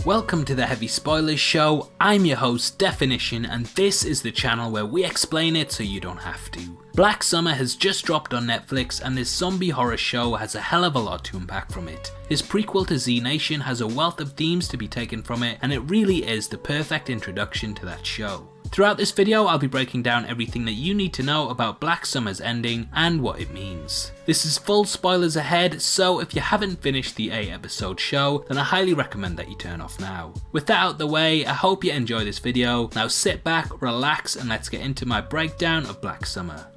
Welcome to the Heavy Spoilers Show. I'm your host, Definition, and this is the channel where we explain it so you don't have to. Black Summer has just dropped on Netflix, and this zombie horror show has a hell of a lot to unpack from it. This prequel to Z Nation has a wealth of themes to be taken from it, and it really is the perfect introduction to that show. Throughout this video, I'll be breaking down everything that you need to know about Black Summer's ending and what it means. This is full spoilers ahead, so if you haven't finished the 8-episode show, then I highly recommend that you turn off now. With that out the way, I hope you enjoy this video. Now sit back, relax, and let's get into my breakdown of Black Summer.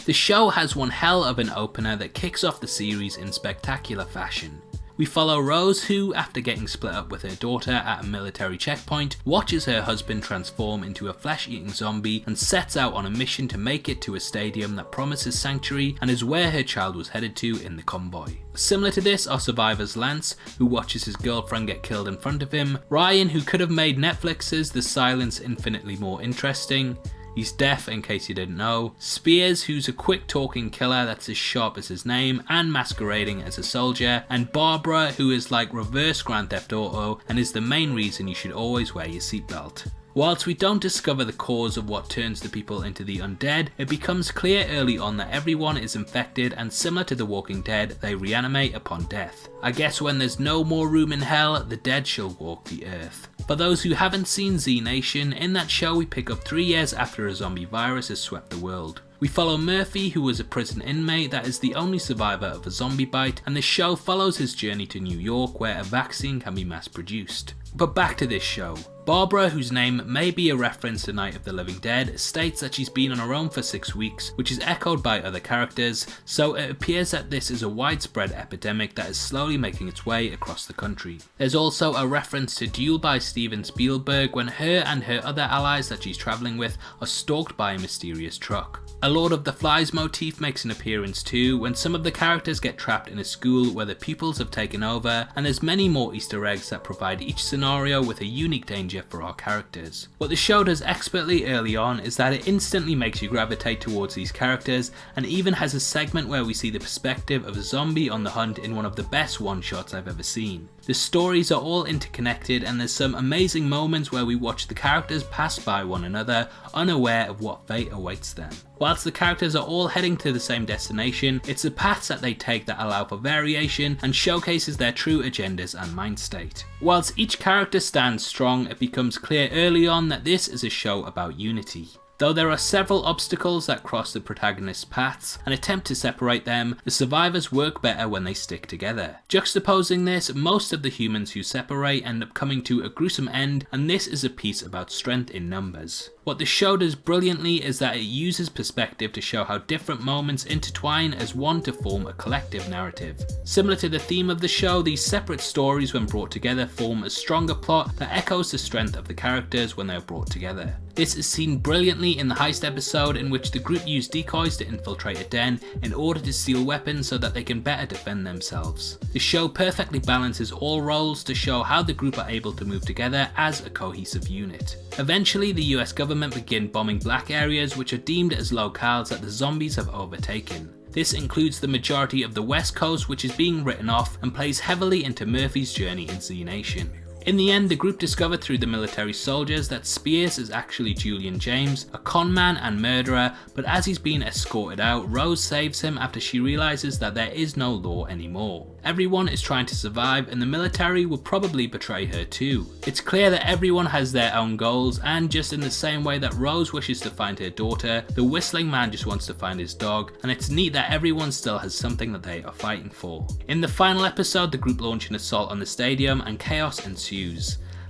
The show has one hell of an opener that kicks off the series in spectacular fashion. We follow Rose, who, after getting split up with her daughter at a military checkpoint, watches her husband transform into a flesh-eating zombie and sets out on a mission to make it to a stadium that promises sanctuary and is where her child was headed to in the convoy. Similar to this are survivors Lance, who watches his girlfriend get killed in front of him, Ryan, who could have made Netflix's The Silence infinitely more interesting, he's deaf in case you didn't know, Spears, who's a quick talking killer that's as sharp as his name and masquerading as a soldier, and Barbara, who is like reverse Grand Theft Auto and is the main reason you should always wear your seatbelt. Whilst we don't discover the cause of what turns the people into the undead, it becomes clear early on that everyone is infected, and similar to The Walking Dead, they reanimate upon death. I guess when there's no more room in hell, the dead shall walk the earth. For those who haven't seen Z Nation, in that show we pick up 3 years after a zombie virus has swept the world. We follow Murphy, who was a prison inmate that is the only survivor of a zombie bite, and the show follows his journey to New York where a vaccine can be mass produced. But back to this show. Barbara, whose name may be a reference to Night of the Living Dead, states that she's been on her own for 6 weeks, which is echoed by other characters, so it appears that this is a widespread epidemic that is slowly making its way across the country. There's also a reference to Duel by Steven Spielberg when her and her other allies that she's travelling with are stalked by a mysterious truck. A Lord of the Flies motif makes an appearance too when some of the characters get trapped in a school where the pupils have taken over, and there's many more Easter eggs that provide each scenario with a unique danger for our characters. What the show does expertly early on is that it instantly makes you gravitate towards these characters, and even has a segment where we see the perspective of a zombie on the hunt in one of the best one-shots I've ever seen. The stories are all interconnected, and there's some amazing moments where we watch the characters pass by one another, unaware of what fate awaits them. Whilst the characters are all heading to the same destination, it's the paths that they take that allow for variation and showcases their true agendas and mind state. Whilst each character stands strong, it becomes clear early on that this is a show about unity. Though there are several obstacles that cross the protagonist's paths and attempt to separate them, the survivors work better when they stick together. Juxtaposing this, most of the humans who separate end up coming to a gruesome end, and this is a piece about strength in numbers. What the show does brilliantly is that it uses perspective to show how different moments intertwine as one to form a collective narrative. Similar to the theme of the show, these separate stories when brought together form a stronger plot that echoes the strength of the characters when they are brought together. This is seen brilliantly in the heist episode, in which the group use decoys to infiltrate a den in order to steal weapons so that they can better defend themselves. The show perfectly balances all roles to show how the group are able to move together as a cohesive unit. Eventually, the US government begin bombing black areas which are deemed as locales that the zombies have overtaken. This includes the majority of the West Coast, which is being written off and plays heavily into Murphy's journey in Z Nation. In the end, the group discover through the military soldiers that Spears is actually Julian James, a conman and murderer, but as he's been escorted out, Rose saves him after she realises that there is no law anymore. Everyone is trying to survive, and the military will probably betray her too. It's clear that everyone has their own goals, and just in the same way that Rose wishes to find her daughter, the Whistling Man just wants to find his dog, and it's neat that everyone still has something that they are fighting for. In the final episode, the group launch an assault on the stadium and chaos ensues.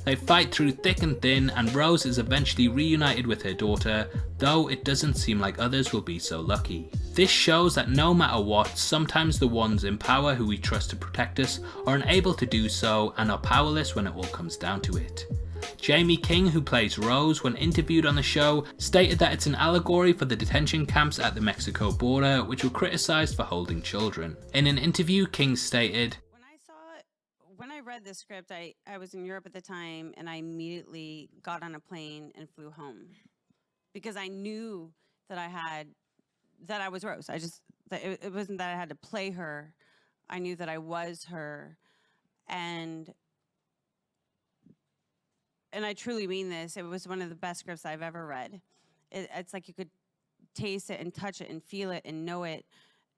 They fight through thick and thin, and Rose is eventually reunited with her daughter, though it doesn't seem like others will be so lucky. This shows that no matter what, sometimes the ones in power who we trust to protect us are unable to do so and are powerless when it all comes down to it. Jamie King, who plays Rose, when interviewed on the show, stated that it's an allegory for the detention camps at the Mexico border, which were criticised for holding children. In an interview, King stated, When I read the script, I was in Europe at the time, and I immediately got on a plane and flew home because I knew that I was Rose. It wasn't that I had to play her. I knew that I was her, and and I truly mean this, it was one of the best scripts I've ever read. It's like you could taste it and touch it and feel it and know it.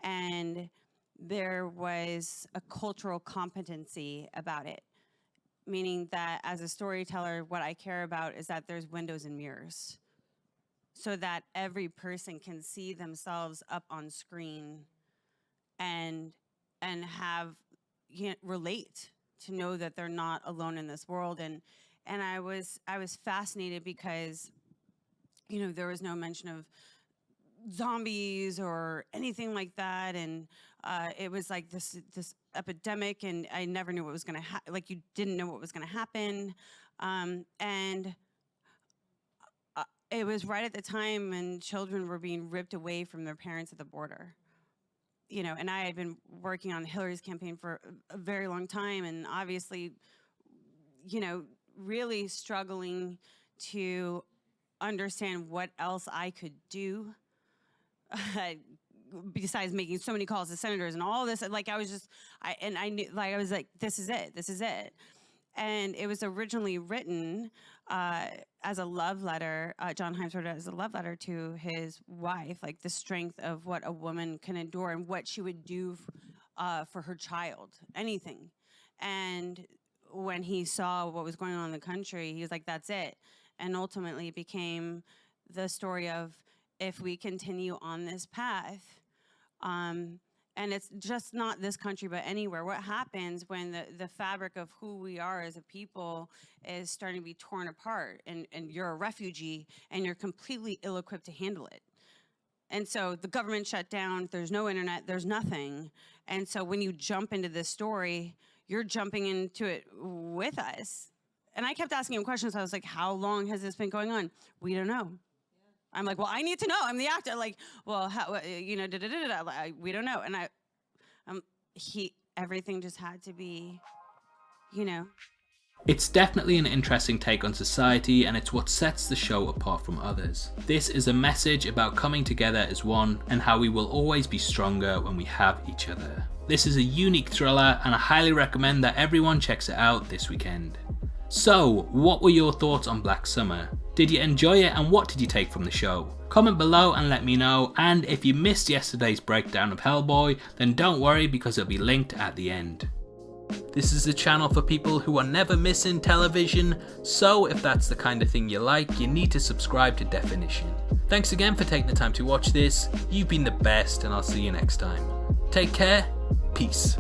And there was a cultural competency about it, meaning that as a storyteller, what I care about is that there's windows and mirrors so that every person can see themselves up on screen and have, relate, to know that they're not alone in this world. And I was fascinated because, there was no mention of zombies or anything like that, and it was like this epidemic, and I never knew what was going to happen. Like, you didn't know what was going to happen, and it was right at the time when children were being ripped away from their parents at the border. And I had been working on Hillary's campaign for a very long time, and obviously, really struggling to understand what else I could do besides making so many calls to senators and all this. Like, I knew, like, I was like, this is it. And it was originally written as a love letter. John Himes wrote it as a love letter to his wife, like the strength of what a woman can endure and what she would do for her child, anything. And when he saw what was going on in the country, he was like, that's it. And ultimately it became the story of, if we continue on this path, and it's just not this country, but anywhere. What happens when the fabric of who we are as a people is starting to be torn apart, and you're a refugee and you're completely ill-equipped to handle it? And so the government shut down, there's no internet, there's nothing. And so when you jump into this story, you're jumping into it with us. And I kept asking him questions. I was like, how long has this been going on? We don't know. I'm like, well, I need to know. I'm the actor. Like, well, how, we don't know. And everything just had to be, It's definitely an interesting take on society, and it's what sets the show apart from others. This is a message about coming together as one, and how we will always be stronger when we have each other. This is a unique thriller, and I highly recommend that everyone checks it out this weekend. So, what were your thoughts on Black Summer? Did you enjoy it, and what did you take from the show? Comment below and let me know, and if you missed yesterday's breakdown of Hellboy, then don't worry, because it'll be linked at the end. This is a channel for people who are never missing television, so if that's the kind of thing you like, you need to subscribe to Definition. Thanks again for taking the time to watch this. You've been the best, and I'll see you next time. Take care, peace.